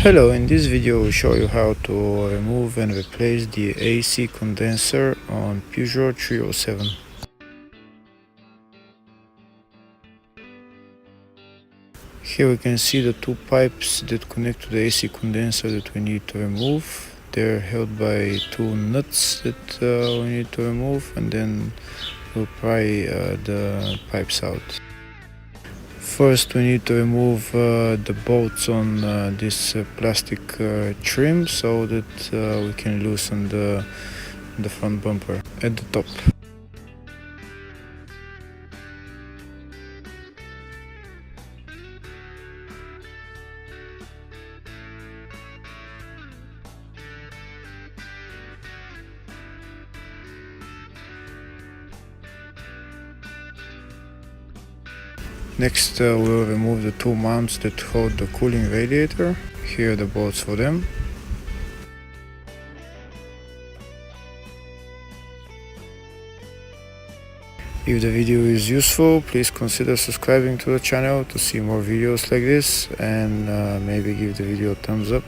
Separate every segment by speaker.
Speaker 1: Hello, in this video we'll show you how to remove and replace the AC condenser on Peugeot 307. Here we can see the two pipes that connect to the AC condenser that we need to remove. They're held by two nuts that we need to remove, and then we'll pry the pipes out. First we need to remove the bolts on this plastic trim so that we can loosen the front bumper at the top. Next we'll remove the two mounts that hold the cooling radiator. Here are the bolts for them. If the video is useful, please consider subscribing to the channel to see more videos like this, and maybe give the video a thumbs up.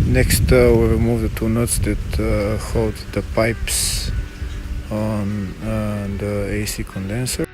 Speaker 1: Next we'll remove the two nuts that hold the pipes on the AC condenser.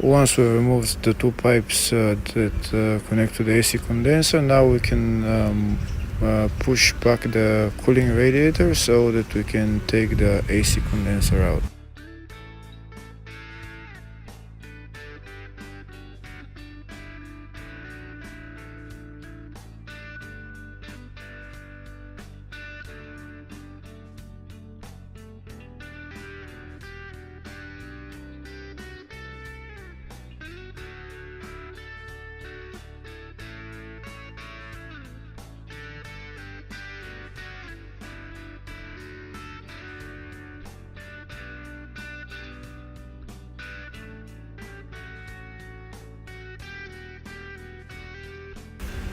Speaker 1: Once we removed the two pipes that connect to the AC condenser, now we can push back the cooling radiator so that we can take the AC condenser out.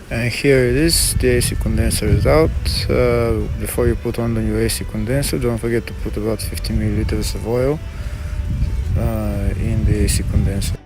Speaker 1: And here it is, the AC condenser is out. Before you put on the new AC condenser, don't forget to put about 50 milliliters of oil in the AC condenser.